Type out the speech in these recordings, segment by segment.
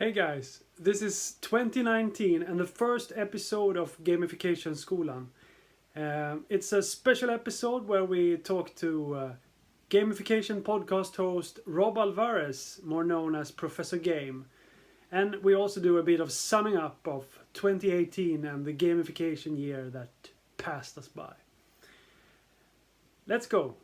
Hey guys, this is 2019 and the first episode of Gamification Skolan. It's a special episode where we talk to gamification podcast host Rob Alvarez, more known as Professor Game. And we also do a bit of summing up of 2018 and the gamification year that passed us by. Let's go.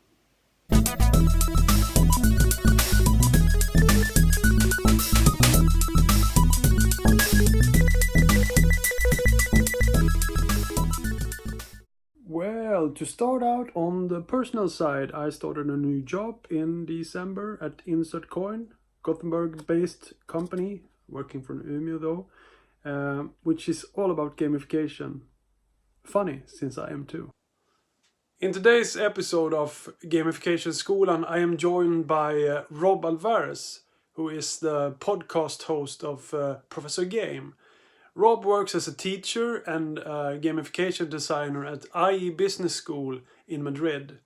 Well, to start out on the personal side, I started a new job in December at Insert Coin, Gothenburg-based company, working from Umeå though, which is all about gamification. Funny, since I am too. In today's episode of Gamification Skolan, I am joined by Rob Alvarez, who is the podcast host of Professor Game. Rob works as a teacher and a gamification designer at IE Business School in Madrid.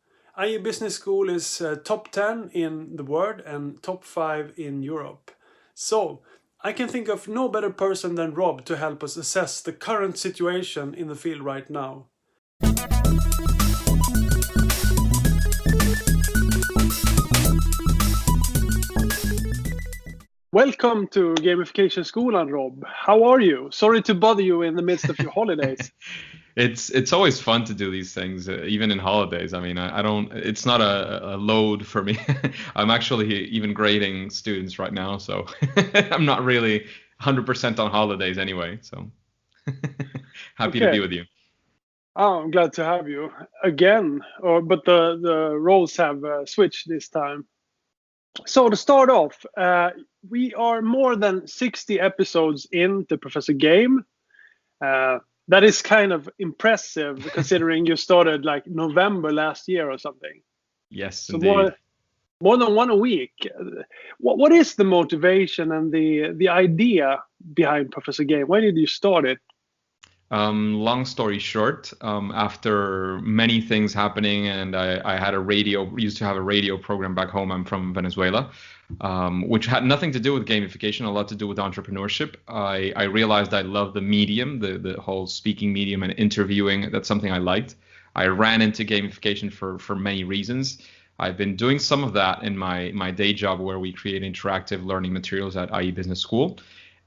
IE Business School is top 10 in the world and top 5 in Europe. So, I can think of no better person than Rob to help us assess the current situation in the field right now. Welcome to Gamification School, Rob. How are you? Sorry to bother you in the midst of your holidays. It's always fun to do these things, even in holidays. I mean, I don't. It's not a load for me. I'm actually even grading students right now, so I'm not really 100% on holidays anyway. So happy to be with you. Oh, I'm glad to have you again. But the roles have switched this time. So to start off, we are more than 60 episodes into Professor Game. That is kind of impressive considering you started like November last year or something. Yes, so indeed. More than one a week. What is the motivation and the idea behind Professor Game? Why did you start it? Long story short, after many things happening, and I had used to have a radio program back home. I'm from Venezuela, which had nothing to do with gamification, a lot to do with entrepreneurship. I realized I loved the medium, the whole speaking medium and interviewing. That's something I liked. I ran into gamification for many reasons. I've been doing some of that in my day job where we create interactive learning materials at IE Business School.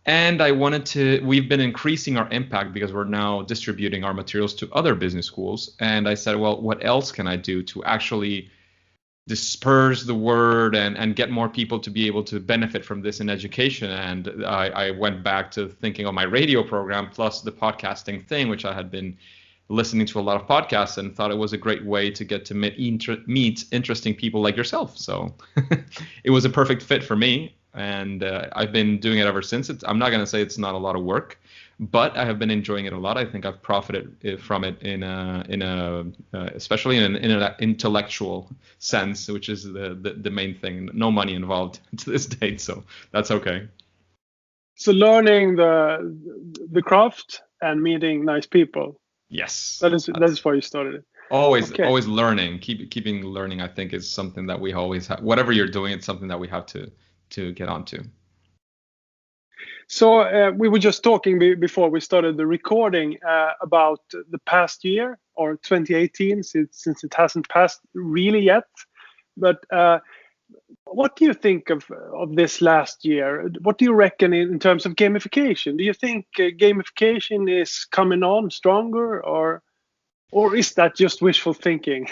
And we've been increasing our impact because we're now distributing our materials to other business schools. And I said, well, what else can I do to actually disperse the word and get more people to be able to benefit from this in education? And I went back to thinking of my radio program plus the podcasting thing, which I had been listening to a lot of podcasts and thought it was a great way to get to meet interesting people like yourself. So it was a perfect fit for me. And I've been doing it ever since. I'm not going to say it's not a lot of work, but I have been enjoying it a lot. I think I've profited from it especially in an intellectual sense, which is the main thing. No money involved to this date, so that's okay. So learning the craft and meeting nice people. Yes, that is why you started it. Always learning. Keeping learning, I think, is something that we always have. Whatever you're doing, it's something that we have to get onto. So we were just talking before we started the recording about the past year or 2018, since it hasn't passed really yet. But what do you think of this last year? What do you reckon in terms of gamification? Do you think gamification is coming on stronger, or is that just wishful thinking?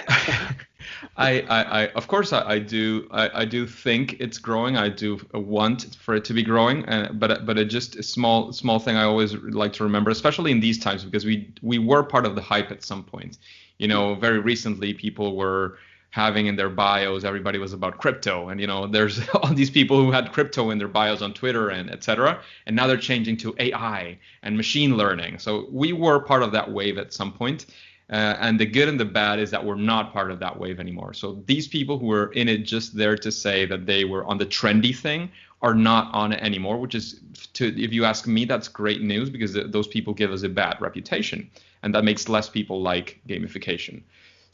Of course I do think it's growing. I do want for it to be growing, but it just a small thing I always like to remember, especially in these times, because we were part of the hype at some point. You know, very recently people were having in their bios, everybody was about crypto, and you know, there's all these people who had crypto in their bios on Twitter and etc. And now they're changing to AI and machine learning. So we were part of that wave at some point. And the good and the bad is that we're not part of that wave anymore. So these people who were in it just there to say that they were on the trendy thing are not on it anymore, which is, if you ask me, that's great news, because those people give us a bad reputation, and that makes less people like gamification.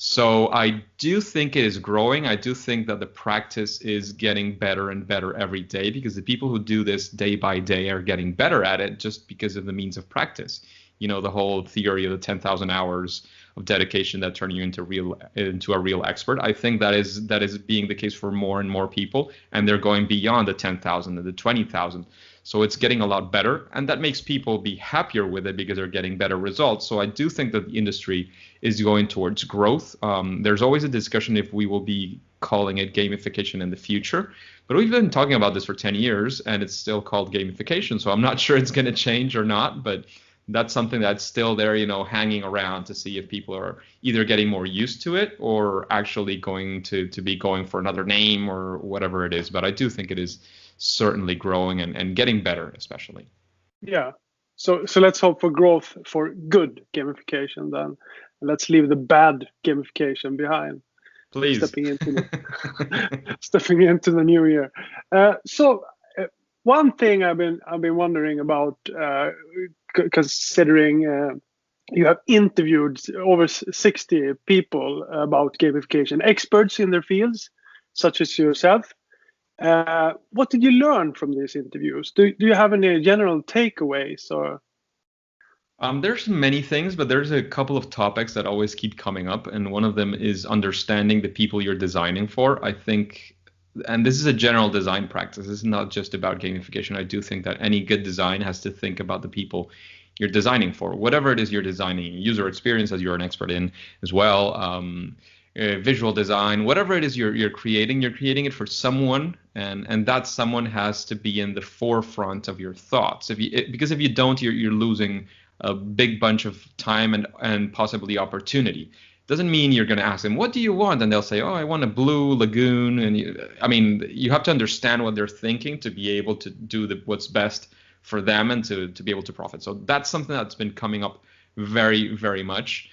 So I do think it is growing. I do think that the practice is getting better and better every day, because the people who do this day by day are getting better at it just because of the means of practice. You know, the whole theory of the 10,000 hours of dedication that turn you into a real expert. I think that is being the case for more and more people, and they're going beyond the 10,000 and the 20,000. So it's getting a lot better, and that makes people be happier with it because they're getting better results. So I do think that the industry is going towards growth. There's always a discussion if we will be calling it gamification in the future, but we've been talking about this for 10 years and it's still called gamification. So I'm not sure it's going to change or not, but that's something that's still there, hanging around to see if people are either getting more used to it or actually going to be going for another name or whatever it is. But I do think it is certainly growing and getting better, especially. Yeah. So let's hope for growth for good gamification then. Let's leave the bad gamification behind. Please. Stepping into the new year. So one thing I've been wondering about, considering you have interviewed over 60 people about gamification, experts in their fields, such as yourself. What did you learn from these interviews? Do you have any general takeaways or? There's many things, but there's a couple of topics that always keep coming up, and one of them is understanding the people you're designing for. I think, and this is a general design practice. This is not just about gamification. I do think that any good design has to think about the people you're designing for, whatever it is you're designing, user experience, as you're an expert in as well, visual design, whatever it is you're creating it for someone, and that someone has to be in the forefront of your thoughts. Because if you don't, you're losing a big bunch of time and possibly opportunity. Doesn't mean you're going to ask them, what do you want? And they'll say, oh, I want a blue lagoon. And you have to understand what they're thinking to be able to do what's best for them and to be able to profit. So that's something that's been coming up very, very much.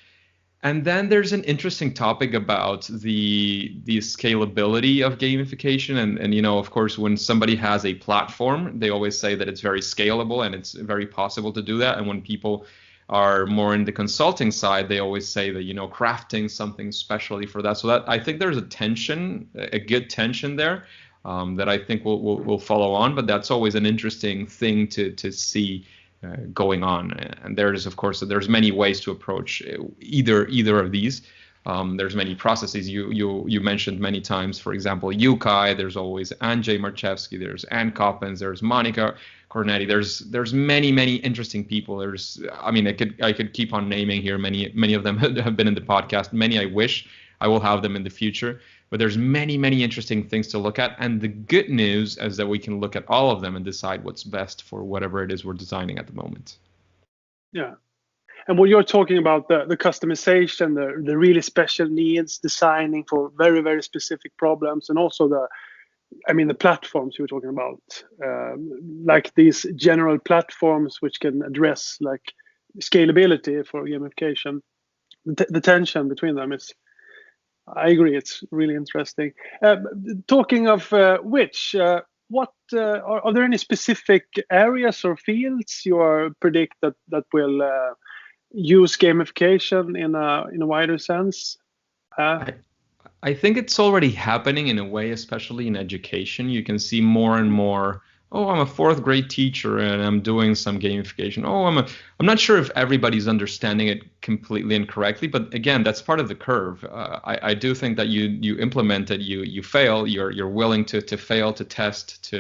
And then there's an interesting topic about the scalability of gamification. And of course, when somebody has a platform, they always say that it's very scalable and it's very possible to do that. And when people are more in the consulting side, they always say that, crafting something specially for that. So that I think there's a good tension there that I think will follow on. But that's always an interesting thing to see going on. And there's many ways to approach either of these. There's many processes you mentioned many times. For example, Yukai. There's always Andrzej Marchewski. There's Ann Coppens. There's Monica Cornetti. There's many interesting people. I could keep on naming here. Many of them have been in the podcast. Many I wish I will have them in the future. But there's many interesting things to look at. And the good news is that we can look at all of them and decide what's best for whatever it is we're designing at the moment. Yeah. And when you're talking about the customization, the really special needs, designing for very, very specific problems, and also the platforms you were talking about, like these general platforms which can address like scalability for gamification, the tension between them is, I agree, it's really interesting. Talking of which, what are there any specific areas or fields you predict that will use gamification in a wider sense? I think it's already happening in a way, especially in education. You can see more and more. Oh, I'm a fourth grade teacher and I'm doing some gamification. Oh, I'm not sure if everybody's understanding it completely and correctly, but again, that's part of the curve. I do think that you implement it, you fail, you're willing to fail, to test,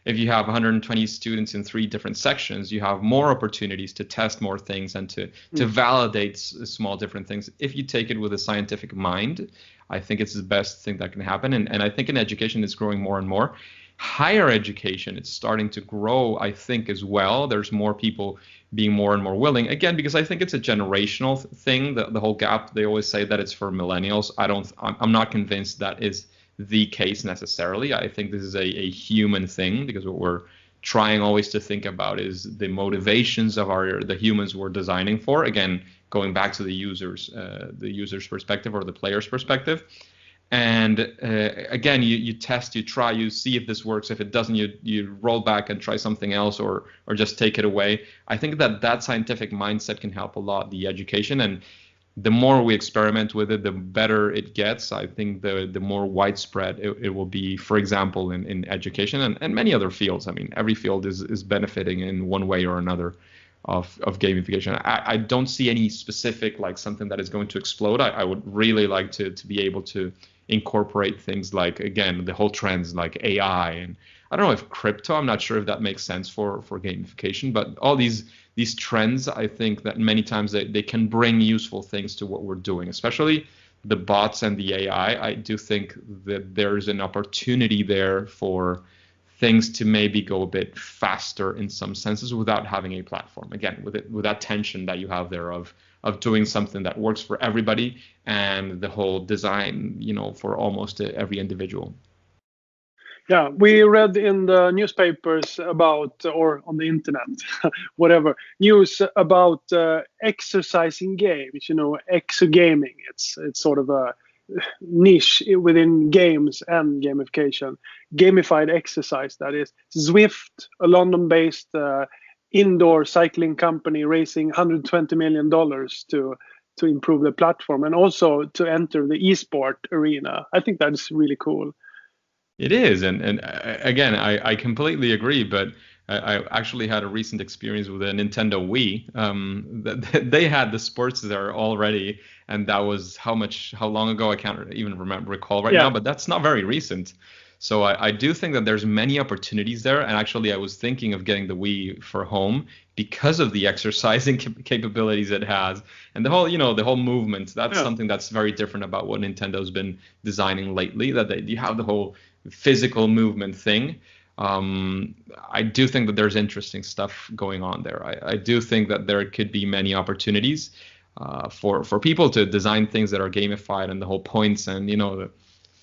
if you have 120 students in 3 different sections, you have more opportunities to test more things and to validate small different things. If you take it with a scientific mind, I think it's the best thing that can happen. And I think in education, it's growing more and more. Higher education, it's starting to grow, I think, as well. There's more people being more and more willing, again, because I think it's a generational thing. The whole gap, they always say that it's for millennials. I'm not convinced that is the case necessarily. I think this is a human thing, because what we're trying always to think about is the motivations of the humans we're designing for. Again, going back to the user's perspective or the player's perspective. And again, you test, you try, you see if this works. If it doesn't, you roll back and try something else, or just take it away. I think that scientific mindset can help a lot the education. And the more we experiment with it, the better it gets. I think the more widespread it will be, for example, in education and many other fields. I mean, every field is benefiting in one way or another of gamification. I don't see any specific, like, something that is going to explode. I would really like to be able to incorporate things like, again, the whole trends like AI, and I don't know if crypto, I'm not sure if that makes sense for gamification, but all these trends, I think that many times they can bring useful things to what we're doing, especially the bots and the AI. I do think that there's an opportunity there for things to maybe go a bit faster in some senses without having a platform. Again, with that tension that you have there of doing something that works for everybody and the whole design, for almost every individual. Yeah, we read in the newspapers about, or on the internet, whatever, news about exercising games. Exogaming. It's sort of a niche within games and gamification. Gamified exercise, that is. Zwift, a London-based indoor cycling company, raising $120 million to improve the platform and also to enter the esport arena. I think that's really cool. It is, and again, I completely agree. But I actually had a recent experience with a Nintendo Wii. They had the sports there already, and that was how long ago, I can't even recall right now. Yeah. But that's not very recent. So I do think that there's many opportunities there. And actually, I was thinking of getting the Wii for home because of the exercising capabilities it has, and the whole movement. That's Yeah. something that's very different about what Nintendo's been designing lately. That you have the whole physical movement thing. I do think that there's interesting stuff going on there. I do think that there could be many opportunities for people to design things that are gamified, and the whole points and the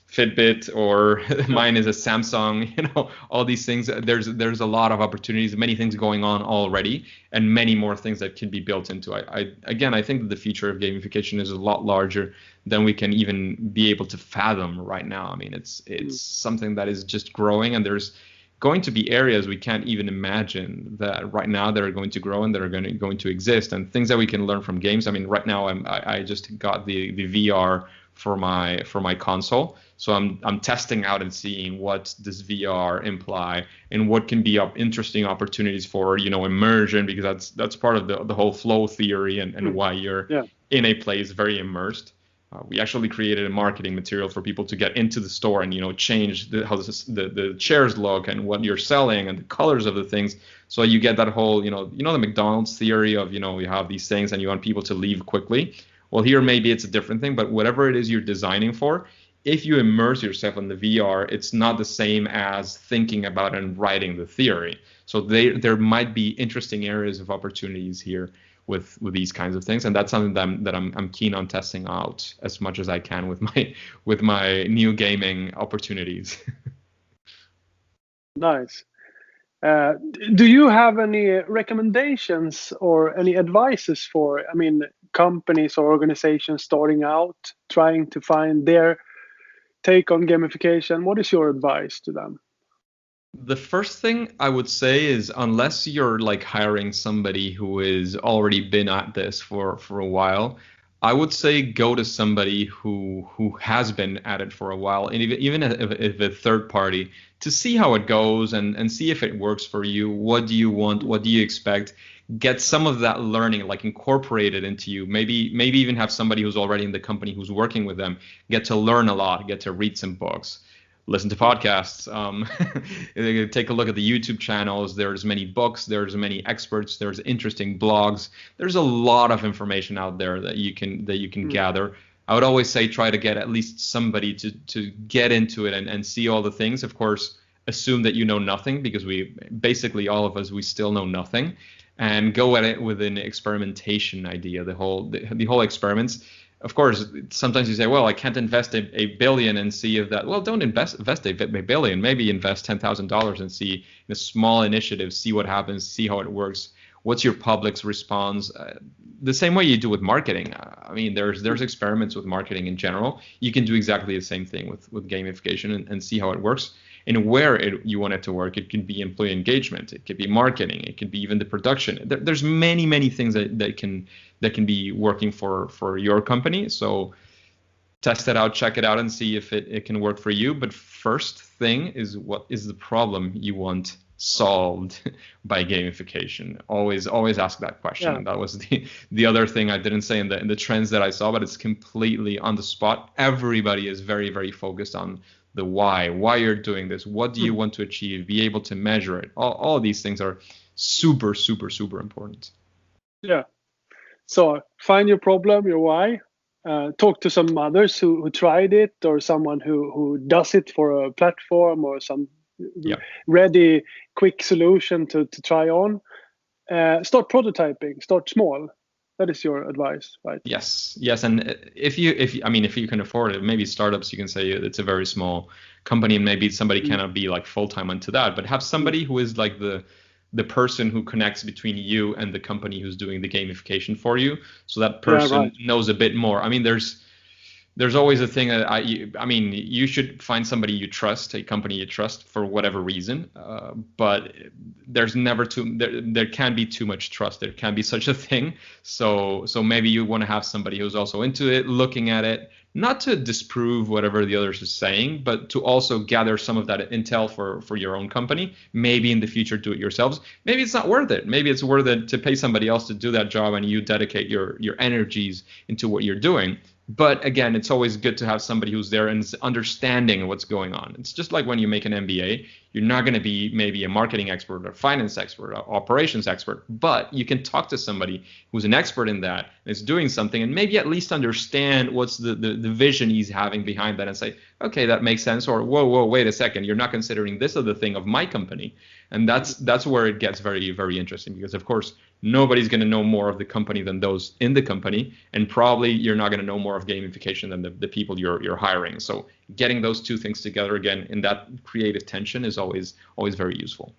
Fitbit or mine is a Samsung, all these things. There's a lot of opportunities, many things going on already, and many more things that can be built into. I think that the future of gamification is a lot larger than we can even be able to fathom right now. I mean, it's something that is just growing, and there's going to be areas we can't even imagine that right now that are going to grow and that are going to exist, and things that we can learn from games. I mean, right now I just got the VR for my console, so I'm testing out and seeing what does VR imply and what can be interesting opportunities for immersion, because that's part of the whole flow theory and why you're in a place very immersed. We actually created a marketing material for people to get into the store and change how the chairs look and what you're selling and the colors of the things, so you get that whole the McDonald's theory of you have these things and you want people to leave quickly. Well, here maybe it's a different thing, but whatever it is you're designing for, if you immerse yourself in the VR, it's not the same as thinking about and writing the theory. So there might be interesting areas of opportunities here with these kinds of things, and that's something that I'm keen on testing out as much as I can with my new gaming opportunities. Nice. Do you have any recommendations or any advices for, companies or organizations starting out, trying to find their take on gamification? What is your advice to them? The first thing I would say is, unless you're like hiring somebody who has already been at this for a while, I would say go to somebody who has been at it for a while, and even if a third party, to see how it goes and see if it works for you. What do you want? What do you expect? Get some of that learning, like incorporate it into you. Maybe even have somebody who's already in the company who's working with them. Get to learn a lot. Get to read some books. Listen to podcasts. Take a look at the YouTube channels. There's many books. There's many experts. There's interesting blogs. There's a lot of information out there that you can gather. I would always say try to get at least somebody to get into it and see all the things. Of course, assume that you know nothing, because all of us, we still know nothing, and go at it with an experimentation idea. The whole experiments. Of course, sometimes you say, well, I can't invest a billion and see if that. Well, don't invest a billion. Maybe invest $10,000 and see in a small initiative, see what happens, see how it works. What's your public's response? The same way you do with marketing. I mean, there's experiments with marketing in general. You can do exactly the same thing with gamification and see how it works. in where you want it to work. It could be employee engagement, it could be marketing, it could be even the production. There's many things that can be working for your company. So test it out, check it out, and see if it can work for you. But first thing is, what is the problem you want solved by gamification? Always ask that question. Yeah. And that was the other thing I didn't say in the trends that I saw, but it's completely on the spot. Everybody is very focused on the why you're doing this. What do you want to achieve? Be able to measure it. All of these things are super important. Yeah. So find your problem, your why. Talk to some others who tried it, or someone who does it for a platform, or some ready quick solution to try on. Start prototyping, start small. That is your advice, right? Yes. And if you can afford it, maybe startups, you can say it's a very small company and maybe somebody cannot be like full-time onto that, but have somebody who is like the person who connects between you and the company who's doing the gamification for you. So that person knows a bit more. I mean, there's always a thing that you should find somebody you trust, a company you trust for whatever reason. But there's never there can be too much trust. There can be such a thing. So maybe you want to have somebody who's also into it, looking at it, not to disprove whatever the others are saying, but to also gather some of that intel for your own company. Maybe in the future do it yourselves. Maybe it's not worth it. Maybe it's worth it to pay somebody else to do that job and you dedicate your energies into what you're doing. But again, it's always good to have somebody who's there and is understanding what's going on. It's just like when you make an MBA, you're not going to be maybe a marketing expert or finance expert or operations expert, but you can talk to somebody who's an expert in that, is doing something, and maybe at least understand what's the vision he's having behind that and say, okay, that makes sense. Or whoa, wait a second, you're not considering this other thing of my company. And that's where it gets very interesting, because of course nobody's going to know more of the company than those in the company, and probably you're not going to know more of gamification than the people you're hiring. So getting those two things together again in that creative tension is always very useful.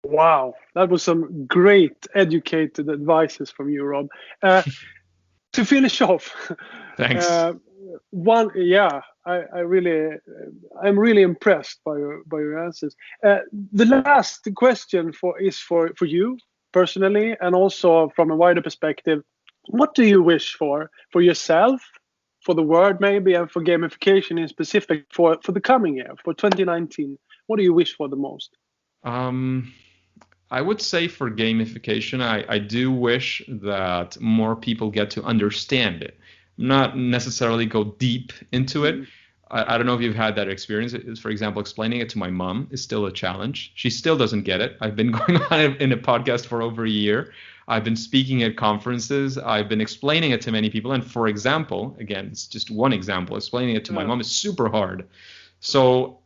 Wow, that was some great educated advices from you, Rob. To finish off, thanks. I'm really impressed by your answers. The last question is for you personally, and also from a wider perspective. What do you wish for yourself, for the world maybe, and for gamification in specific for the coming year, for 2019? What do you wish for the most? I would say for gamification, I do wish that more people get to understand it, not necessarily go deep into it. I don't know if you've had that experience. For example, explaining it to my mom is still a challenge. She still doesn't get it. I've been going on in a podcast for over a year. I've been speaking at conferences. I've been explaining it to many people. And for example, again, it's just one example, explaining it to my mom is super hard. So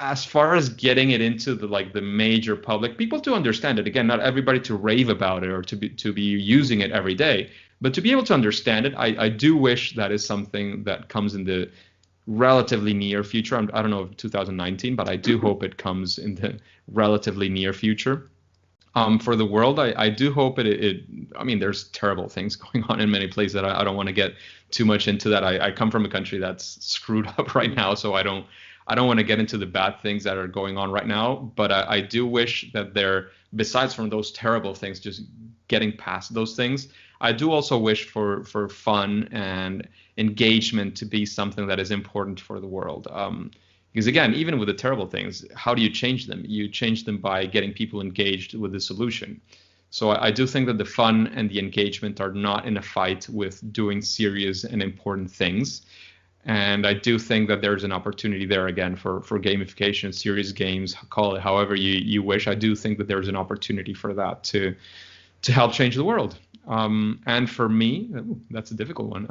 as far as getting it into the major public, people to understand it, again, not everybody to rave about it or to be using it every day, but to be able to understand it, I do wish that is something that comes in the relatively near future. I don't know if 2019, but I do hope it comes in the relatively near future. For the world, I do hope there's terrible things going on in many places that I don't want to get too much into that. I come from a country that's screwed up right now, so I don't want to get into the bad things that are going on right now, but I do wish that besides from those terrible things, just getting past those things, I do also wish for fun and engagement to be something that is important for the world. Because again, even with the terrible things, how do you change them? You change them by getting people engaged with the solution. So I do think that the fun and the engagement are not in a fight with doing serious and important things. And I do think that there's an opportunity there again for gamification, serious games, call it however you wish. I do think that there's an opportunity for that to help change the world. And for me, that's a difficult one.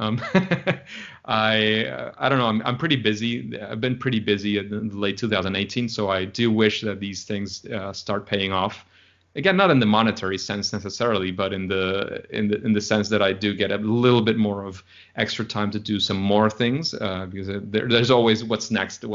I don't know. I'm pretty busy. I've been pretty busy in the late 2018, so I do wish that these things start paying off. Again, not in the monetary sense necessarily, but in the sense that I do get a little bit more of extra time to do some more things, because there's always what's next.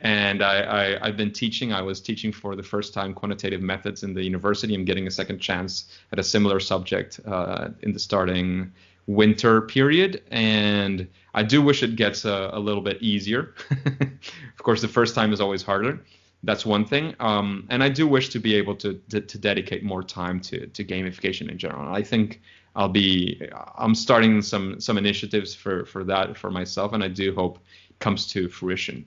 And I've been teaching. I was teaching for the first time quantitative methods in the university. I'm getting a second chance at a similar subject in the starting winter period, and I do wish it gets a little bit easier. Of course, the first time is always harder. That's one thing, and I do wish to be able to dedicate more time to gamification in general. I think I'm starting some initiatives for that for myself, and I do hope it comes to fruition.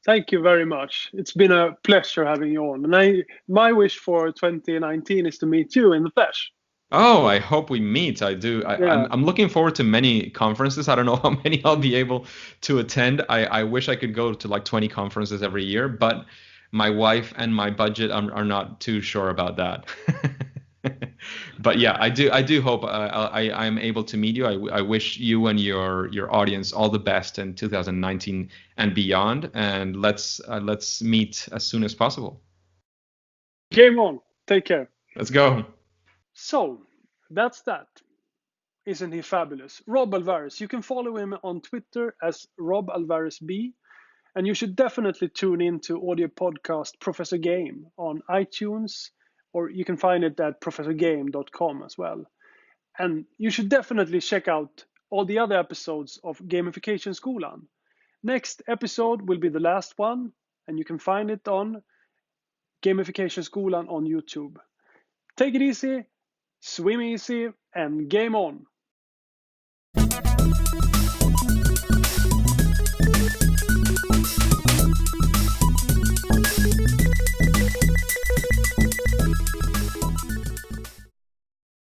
Thank you very much. It's been a pleasure having you on. And my wish for 2019 is to meet you in the flesh. Oh, I hope we meet. I do. Yeah. I'm looking forward to many conferences. I don't know how many I'll be able to attend. I wish I could go to like 20 conferences every year, but my wife and my budget are not too sure about that. But yeah, I do hope I'm able to meet you. I wish you and your audience all the best in 2019 and beyond. And let's meet as soon as possible. Game on. Take care. Let's go. So, that's that. Isn't he fabulous? Rob Alvarez. You can follow him on Twitter as Rob Alvarez B. And you should definitely tune in to audio podcast Professor Game on iTunes, or you can find it at professorgame.com as well. And you should definitely check out all the other episodes of Gamification Skolan. Next episode will be the last one, and you can find it on Gamification Skolan on YouTube. Take it easy, swim easy, and game on!